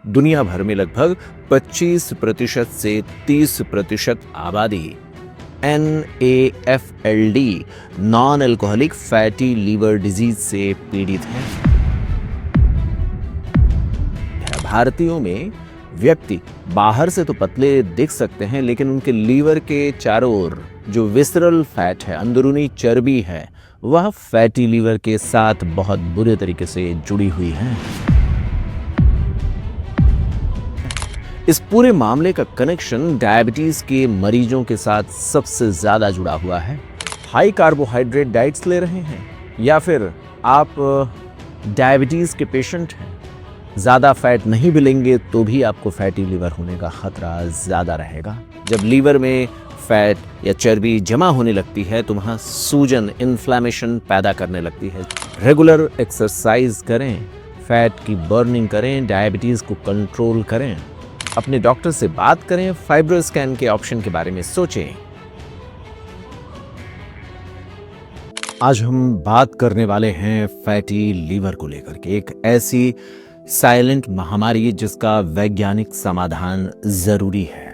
दुनिया भर में लगभग 25% से 30% आबादी NAFLD non alcoholic fatty liver disease से पीड़ित है। भारतीयों में व्यक्ति बाहर से तो पतले दिख सकते हैं, लेकिन उनके लीवर के चारों ओर जो विसरल फैट है, अंदरूनी चर्बी है, वह फैटी लीवर के साथ बहुत बुरे तरीके से जुड़ी हुई है। इस पूरे मामले का कनेक्शन डायबिटीज के मरीजों के साथ सबसे ज्यादा जुड़ा हुआ है। हाई कार्बोहाइड्रेट डाइट्स ले रहे हैं या फिर आप डायबिटीज के पेशेंट हैं, ज्यादा फैट नहीं भी लेंगे तो भी आपको फैटी लीवर होने का खतरा ज्यादा रहेगा। जब लीवर में फैट या चर्बी जमा होने लगती है तो वहां सूजन, इन्फ्लेमेशन पैदा करने लगती है। रेगुलर एक्सरसाइज करें, फैट की बर्निंग करें, डायबिटीज को कंट्रोल करें, अपने डॉक्टर से बात करें, फाइब्रोस्कैन के ऑप्शन के बारे में सोचें। आज हम बात करने वाले हैं फैटी लीवर को लेकर के, एक ऐसी साइलेंट महामारी जिसका वैज्ञानिक समाधान जरूरी है।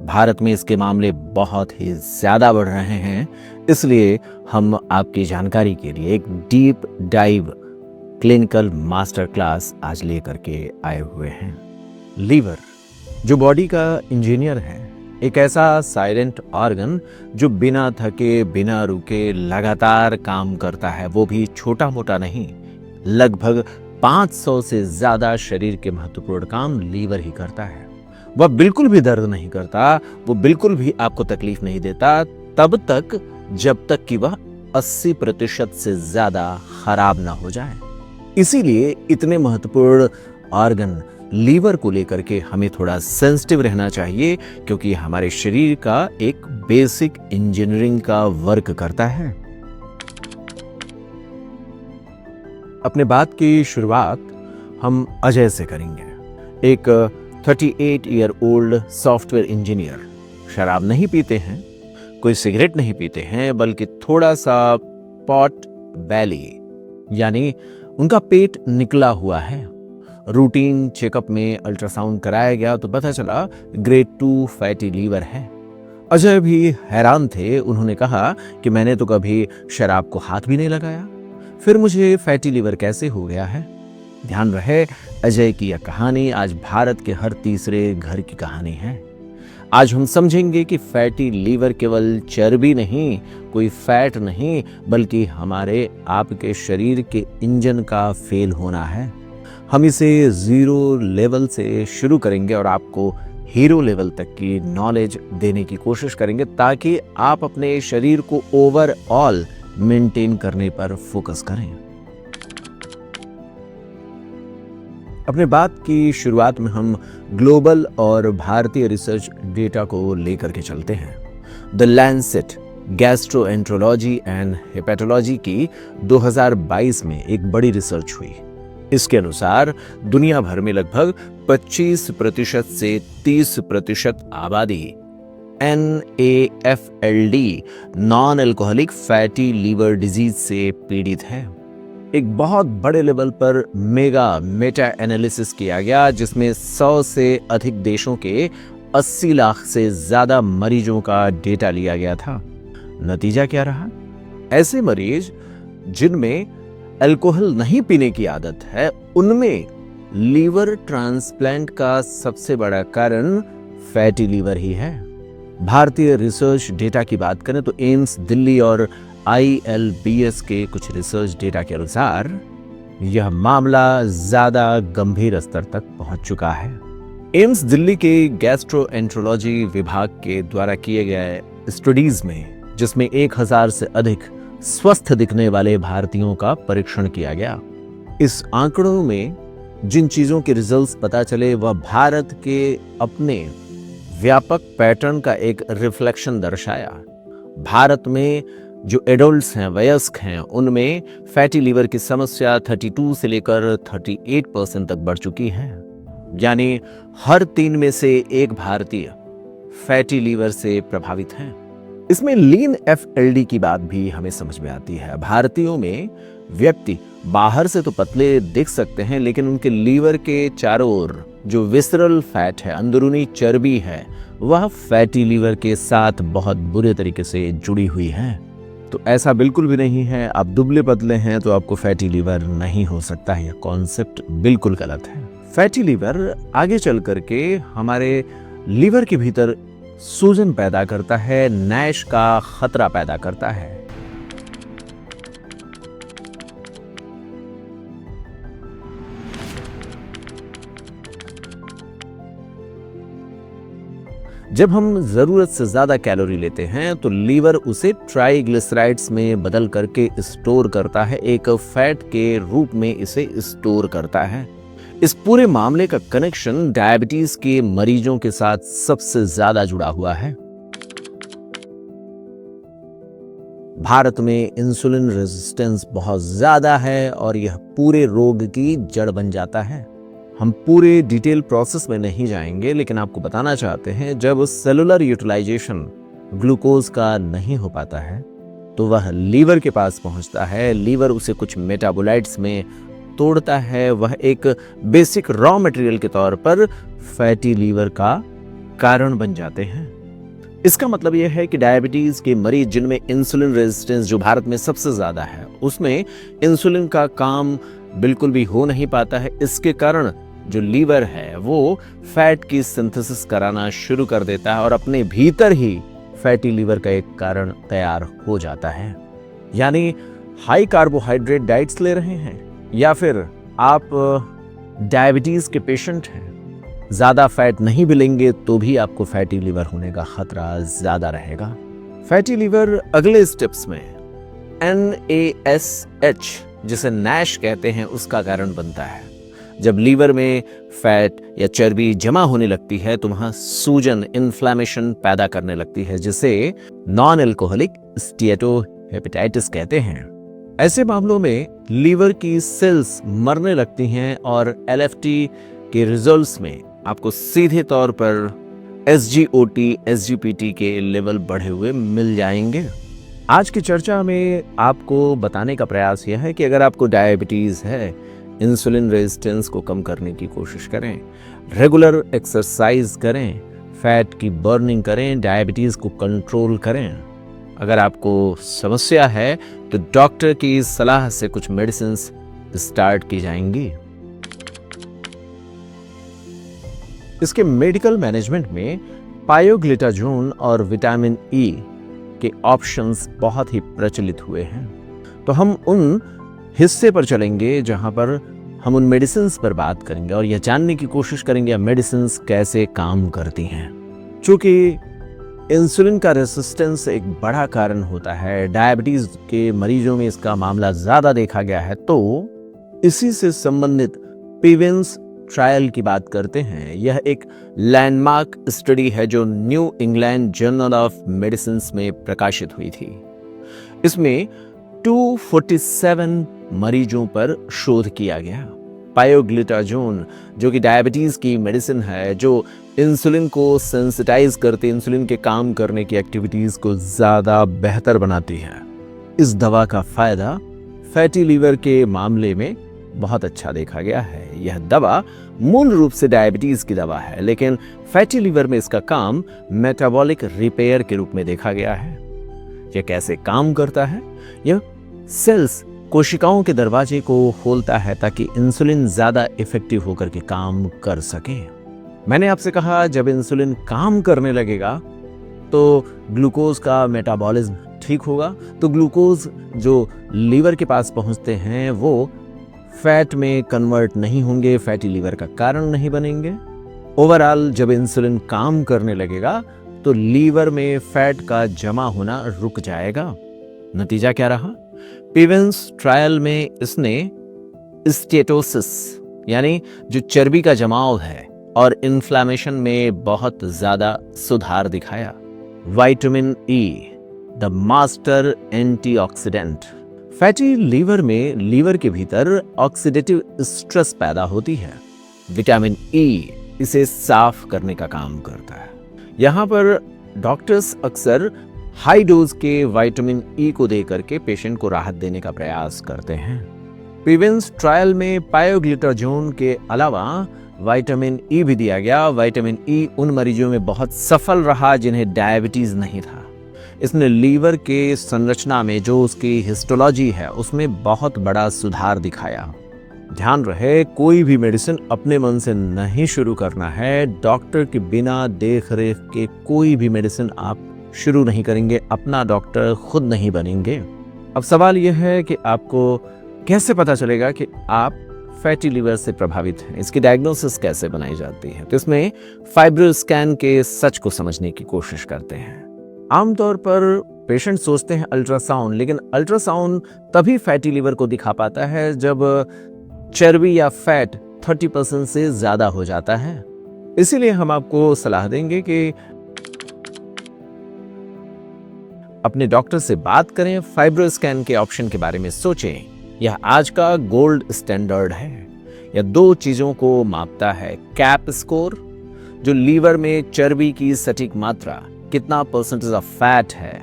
भारत में इसके मामले बहुत ही ज्यादा बढ़ रहे हैं, इसलिए हम आपकी जानकारी के लिए एक deep dive clinical master class आज लेकर के आए हुए हैं। लीवर जो बॉडी का इंजीनियर है, एक ऐसा साइलेंट ऑर्गन जो बिना थके, बिना रुके लगातार काम करता है, वो भी छोटा मोटा नहीं। लगभग 500 से ज्यादा शरीर के महत्वपूर्ण काम लीवर ही करता है। वह बिल्कुल भी दर्द नहीं करता, वो बिल्कुल भी आपको तकलीफ नहीं देता तब तक जब तक कि वह 80% से ज्यादा खराब ना हो जाए। इसीलिए इतने महत्वपूर्ण ऑर्गन लीवर को लेकर के हमें थोड़ा सेंसिटिव रहना चाहिए, क्योंकि हमारे शरीर का एक बेसिक इंजीनियरिंग का वर्क करता है। अपने बात की शुरुआत हम अजय से करेंगे। एक 38 ईयर ओल्ड सॉफ्टवेयर इंजीनियर, शराब नहीं पीते हैं, कोई सिगरेट नहीं पीते हैं, बल्कि थोड़ा सा पॉट बैली यानी उनका पेट निकला हुआ है। रूटीन चेकअप में अल्ट्रासाउंड कराया गया तो पता चला ग्रेड 2 फैटी लीवर है। अजय भी हैरान थे। उन्होंने कहा कि मैंने तो कभी शराब को हाथ भी नहीं लगाया, फिर मुझे फैटी लीवर कैसे हो गया है। ध्यान रहे, अजय की यह कहानी आज भारत के हर तीसरे घर की कहानी है। आज हम समझेंगे कि फैटी लीवर केवल चर्बी नहीं, कोई फैट नहीं, बल्कि हमारे आपके शरीर के इंजन का फेल होना है। हम इसे 0 लेवल से शुरू करेंगे और आपको हीरो लेवल तक की नॉलेज देने की कोशिश करेंगे, ताकि आप अपने शरीर को ओवरऑल मेंटेन करने पर फोकस करें। अपने बात की शुरुआत में हम ग्लोबल और भारतीय रिसर्च डेटा को लेकर के चलते हैं। The Lancet gastroenterology and hepatology की 2022 में एक बड़ी रिसर्च हुई। इसके अनुसार दुनिया भर में लगभग 25% से 30% आबादी NAFLD non alcoholic fatty liver disease से पीड़ित है। एक बहुत बड़े लेवल पर मेटा एनालिसिस किया गया, जिसमें 100 से अधिक देशों के 80 लाख से ज्यादा मरीजों का डेटा लिया गया था। नतीजा क्या रहा? ऐसे मरीज जिनमें अल्कोहल नहीं पीने की आदत है, उनमें लीवर ट्रांसप्लांट का सबसे बड़ा कारण फैटी लीवर ही है। भारतीय रिसर्च डेटा की बात करें तो एम्स दिल्ली और ILBS के कुछ रिसर्च डेटा के अनुसार यह मामला ज्यादा गंभीर स्तर तक पहुंच चुका है। एम्स दिल्ली के गैस्ट्रोएंट्रोलॉजी विभाग के द्वारा किए गए स्टडीज में, जिसमें 1000 से अधिक स्वस्थ दिखने वाले भारतीयों का परीक्षण किया गया, इस आंकड़ों में जिन चीजों के रिजल्ट्स पता चले वह भारत के अपने व्यापक पैटर्न का एक रिफ्लेक्शन दर्शाया। भारत में जो एडल्ट्स हैं, वयस्क हैं, उनमें फैटी लीवर की समस्या 32 से लेकर 38% तक बढ़ चुकी है। यानी हर 3 में से एक भारतीय फैटी लीवर से प्रभावित हैं। इसमें लीन एफएलडी की बात भी हमें समझ में आती है। भारतीयों में व्यक्ति बाहर से तो पतले दिख सकते हैं, लेकिन उनके लीवर के चारों ओर जो विसरल फैट है, अंदरूनी चर्बी है, वह फैटी लीवर के साथ बहुत बुरे तरीके से जुड़ी हुई है। तो ऐसा बिल्कुल भी नहीं है आप दुबले पतले हैं तो आपको फैटी लीवर नहीं हो सकता है। यह कॉन्सेप्ट बिल्कुल गलत है। फैटी लीवर आगे चल करके हमारे लीवर के भीतर सूजन पैदा करता है, नैश का खतरा पैदा करता है। जब हम जरूरत से ज्यादा कैलोरी लेते हैं तो लीवर उसे ट्राइग्लिसराइड्स में बदल करके स्टोर करता है, एक फैट के रूप में इसे स्टोर करता है। इस पूरे मामले का कनेक्शन डायबिटीज के मरीजों के साथ सबसे ज्यादा जुड़ा हुआ है। भारत में इंसुलिन रेजिस्टेंस बहुत ज्यादा है और यह पूरे रोग की जड़ बन जाता है। हम पूरे डिटेल प्रोसेस में नहीं जाएंगे, लेकिन आपको बताना चाहते हैं जब सेलुलर यूटिलाइजेशन ग्लूकोज का नहीं हो पाता है तो वह लीवर के पास पहुंचता है। लीवर उसे कुछ मेटाबोलाइट्स में तोड़ता है। वह एक बेसिक रॉ मटेरियल के तौर पर फैटी लीवर का कारण बन जाते हैं। इसका मतलब यह है कि डायबिटीज के मरीज जिनमें इंसुलिन रेजिस्टेंस जो भारत में सबसे ज्यादा है, उसमें इंसुलिन का काम बिल्कुल भी हो नहीं पाता है। इसके कारण जो लीवर है वो फैट की सिंथेसिस कराना शुरू कर देता है और अपने भीतर ही फैटी लीवर का एक कारण तैयार हो जाता है। यानी हाई कार्बोहाइड्रेट डाइट्स ले रहे हैं या फिर आप डायबिटीज के पेशेंट हैं, ज्यादा फैट नहीं भी लेंगे तो भी आपको फैटी लीवर होने का खतरा ज्यादा रहेगा। फैटी लीवर अगले स्टेप्स में NASH जिसे नैश कहते हैं उसका कारण बनता है। जब लीवर में फैट या चर्बी जमा होने लगती है तो वहां सूजन, इन्फ्लेमेशन पैदा करने लगती है, जिसे नॉन एल्कोहलिक स्टीएटोहेपेटाइटिस कहते हैं। ऐसे मामलों में लीवर की सेल्स मरने लगती हैं और LFT के रिजल्ट्स में आपको सीधे तौर पर SGOT, SGPT के लेवल बढ़े हुए मिल जाएंगे। आज की चर्चा में आपको बताने का प्रयास यह है कि अगर आपको डायबिटीज है, इंसुलिन रेजिस्टेंस को कम करने की कोशिश करें, रेगुलर एक्सरसाइज करें, फैट की बर्निंग करें, डायबिटीज को कंट्रोल करें। अगर आपको समस्या है तो डॉक्टर की सलाह से कुछ मेडिसिन स्टार्ट की जाएंगी। इसके मेडिकल मैनेजमेंट में पायोग्लिटाजोन और विटामिन ई के ऑप्शंस बहुत ही प्रचलित हुए हैं। तो हम उन हिस्से पर चलेंगे जहां पर हम उन मेडिसिन्स पर बात करेंगे और यह जानने की कोशिश करेंगे मेडिसिन्स कैसे काम करती हैं। चूंकि इंसुलिन का रेसिस्टेंस एक बड़ा कारण होता है, डायबिटीज के मरीजों में इसका मामला ज्यादा देखा गया है, तो इसी से संबंधित पिवेंस ट्रायल की बात करते हैं। यह एक लैंडमार्क स्टडी है जो new England journal of medicine में प्रकाशित हुई थी। इसमें 247 मरीजों पर शोध किया गया। पायोग्लिटाजोन जो कि डायबिटीज की मेडिसिन है, जो इंसुलिन को सेंसिटाइज करते, इंसुलिन के काम करने की एक्टिविटीज को ज्यादा बेहतर बनाती है। इस दवा का फायदा फैटी लीवर के मामले में बहुत अच्छा देखा गया है। यह दवा मूल रूप से डायबिटीज की दवा है, लेकिन फैटी लीवर में इसका काम मेटाबॉलिक रिपेयर के रूप में देखा गया है। यह कैसे काम करता है? यह सेल्स, कोशिकाओं के दरवाजे को खोलता है ताकि इंसुलिन ज्यादा इफेक्टिव होकर के काम कर सके। मैंने आपसे कहा जब इंसुलिन काम करने लगेगा तो ग्लूकोज का मेटाबॉलिज्म ठीक होगा, तो ग्लूकोज जो लीवर के पास पहुंचते हैं वो फैट में कन्वर्ट नहीं होंगे, फैटी लीवर का कारण नहीं बनेंगे। ओवरऑल जब इंसुलिन काम करने लगेगा तो लीवर में फैट का जमा होना रुक जाएगा। नतीजा क्या रहा? पिवेंस ट्रायल में इसने स्टेटोसिस यानी जो चर्बी का जमाव है और इन्फ्लेमेशन में बहुत ज्यादा सुधार दिखाया। Vitamin E, the master antioxidant. Fatty liver में लीवर के भीतर ऑक्सीडेटिव स्ट्रेस पैदा होती है। विटामिन ई इसे साफ करने का काम करता है। यहां पर डॉक्टर्स अक्सर हाई डोज के विटामिन ई को देकर के पेशेंट को राहत देने का प्रयास करते हैं। प्रिवेंस ट्रायल में पायोग्लिटाजोन के अलावा विटामिन ई भी दिया गया। विटामिन ई उन मरीजों में बहुत सफल रहा जिन्हें डायबिटीज नहीं था। इसने लीवर के संरचना में जो उसकी हिस्टोलॉजी है उसमें बहुत बड़ा सुधार दिखाया। ध्यान रहे, कोई भी मेडिसिन अपने मन से नहीं शुरू करना है। डॉक्टर के बिना देख रेख के कोई भी मेडिसिन आप शुरू नहीं करेंगे, अपना डॉक्टर खुद नहीं बनेंगे। अब सवाल यह है कि आपको कैसे पता चलेगा कि आप फैटी लीवर से प्रभावित हैं, इसकी डायग्नोसिस कैसे बनाई जाती है। तो इसमें फाइब्रोस्कैन के सच को समझने की कोशिश करते हैं। आमतौर पर पेशेंट सोचते हैं अल्ट्रासाउंड, लेकिन अल्ट्रासाउंड तभी फैटी लीवर को दिखा पाता है जब चर्बी या फैट 30% से ज्यादा हो जाता है। इसीलिए हम आपको सलाह देंगे कि अपने डॉक्टर से बात करें, फाइब्रोस्कैन के ऑप्शन के बारे में सोचें। यह आज का गोल्ड स्टैंडर्ड है। यह दो चीजों को मापता है, कैप स्कोर जो लीवर में चर्बी की सटीक मात्रा, कितना परसेंटेज ऑफ फैट है,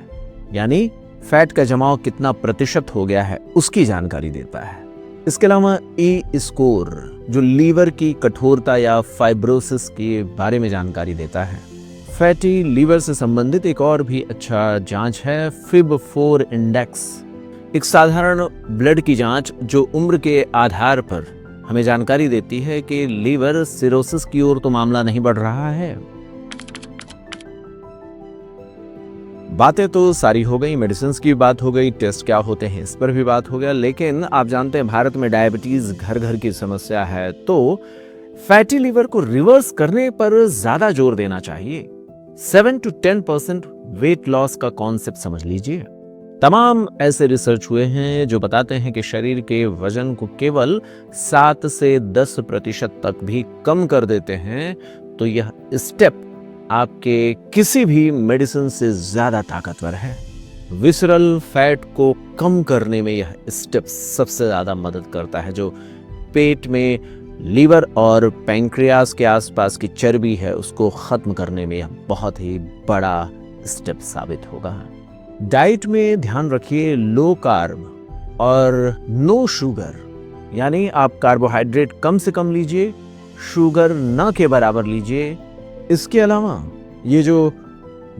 यानी फैट का जमाव कितना प्रतिशत हो गया है, उसकी जानकारी देता है। इसके अलावा ई स्कोर जो लीवर की कठोरता या फाइब्रोसिस के बारे में जानकारी देता है। फैटी लीवर से संबंधित एक और भी अच्छा जांच है FIB-4 इंडेक्स, एक साधारण ब्लड की जांच जो उम्र के आधार पर हमें जानकारी देती है कि लीवर सिरोसिस की ओर तो मामला नहीं बढ़ रहा है। बातें तो सारी हो गई, मेडिसिन की बात हो गई, टेस्ट क्या होते हैं इस पर भी बात हो गया, लेकिन आप जानते हैं भारत में डायबिटीज घर घर की समस्या है, तो फैटी लीवर को रिवर्स करने पर ज्यादा जोर देना चाहिए। 7 to 10% वेट लॉस का कॉन्सेप्ट समझ लीजिए। तमाम ऐसे रिसर्च हुए हैं जो बताते हैं कि शरीर के वजन को केवल 7 से 10% तक भी कम कर देते हैं, तो यह स्टेप आपके किसी भी मेडिसिन से ज्यादा ताकतवर है। विसरल फैट को कम करने में यह स्टेप सबसे ज्यादा मदद करता है। जो पेट में लीवर और पैंक्रियास के आसपास की चर्बी है उसको खत्म करने में यह बहुत ही बड़ा स्टेप साबित होगा। डाइट में ध्यान रखिए लो कार्ब और नो शुगर, यानी आप कार्बोहाइड्रेट कम से कम लीजिए, शुगर न के बराबर लीजिए। इसके अलावा ये जो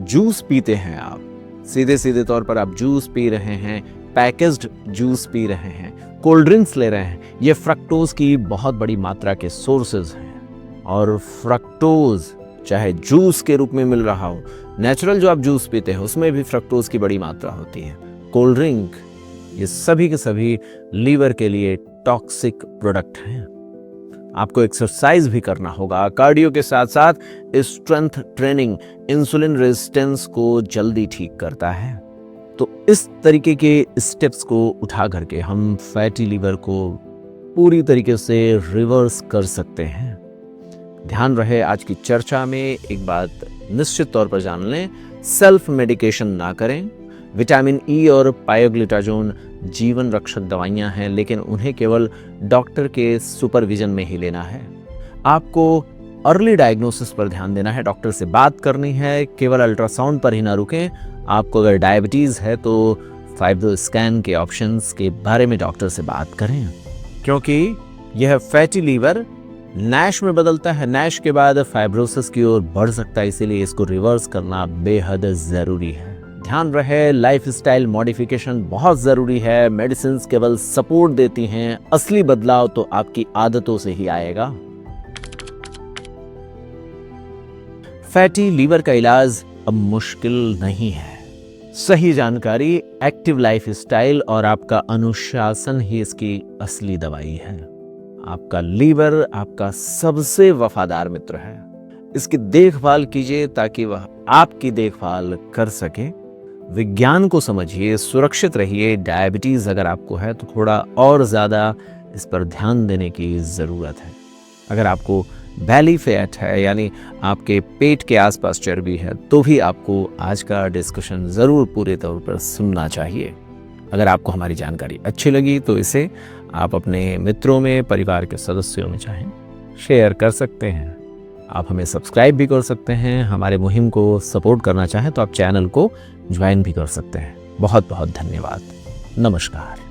जूस पीते हैं आप, सीधे सीधे तौर पर आप जूस पी रहे हैं, पैकेज्ड जूस पी रहे हैं, कोल्ड ड्रिंक्स ले रहे हैं, ये फ्रक्टोज की बहुत बड़ी मात्रा के सोर्सेज हैं। और फ्रक्टोज चाहे जूस के रूप में मिल रहा हो, नेचुरल जो आप जूस पीते हैं उसमें भी फ्रक्टोज की बड़ी मात्रा होती है, कोल्ड ड्रिंक, ये सभी के सभी लीवर के लिए टॉक्सिक प्रोडक्ट हैं। आपको एक्सरसाइज भी करना होगा। कार्डियो के साथ साथ स्ट्रेंथ ट्रेनिंग इंसुलिन रेजिस्टेंस को जल्दी ठीक करता है। तो इस तरीके के स्टेप्स को उठा करके हम फैटी लीवर को पूरी तरीके से रिवर्स कर सकते हैं। ध्यान रहे, आज की चर्चा में एक बात निश्चित तौर पर जान लें, सेल्फ मेडिकेशन ना करें। विटामिन ई और पायोग्लिटाजोन जीवन रक्षक दवाइयां हैं, लेकिन उन्हें केवल डॉक्टर के सुपरविजन में ही लेना है। आपको अर्ली डायग्नोसिस पर ध्यान देना है, डॉक्टर से बात करनी है, केवल अल्ट्रासाउंड पर ही ना रुकें। आपको अगर डायबिटीज है तो फाइब्रोस्कैन के ऑप्शंस के बारे में डॉक्टर से बात करें, क्योंकि यह फैटी लीवर नैश में बदलता है, नैश के बाद फाइब्रोसिस की ओर बढ़ सकता है, इसीलिए इसको रिवर्स करना बेहद जरूरी है। ध्यान रहे, लाइफस्टाइल मॉडिफिकेशन बहुत जरूरी है। मेडिसिन केवल सपोर्ट देती हैं, असली बदलाव तो आपकी आदतों से ही आएगा। फैटी लीवर का इलाज अब मुश्किल नहीं है। सही जानकारी, एक्टिव लाइफस्टाइल और आपका अनुशासन ही इसकी असली दवाई है। आपका लीवर आपका सबसे वफादार मित्र है। इसकी देखभाल कीजिए ताकि वह आपकी देखभाल कर सके। विज्ञान को समझिए, सुरक्षित रहिए। डायबिटीज अगर आपको है तो थोड़ा और ज़्यादा इस पर ध्यान देने की ज़रूरत है। अगर आपको बैली फैट है, यानी आपके पेट के आसपास चर्बी है, तो भी आपको आज का डिस्कशन ज़रूर पूरे तौर पर सुनना चाहिए। अगर आपको हमारी जानकारी अच्छी लगी तो इसे आप अपने मित्रों में, परिवार के सदस्यों में चाहें शेयर कर सकते हैं। आप हमें सब्सक्राइब भी कर सकते हैं। हमारे मुहिम को सपोर्ट करना चाहें तो आप चैनल को ज्वाइन भी कर सकते हैं। बहुत बहुत धन्यवाद। नमस्कार।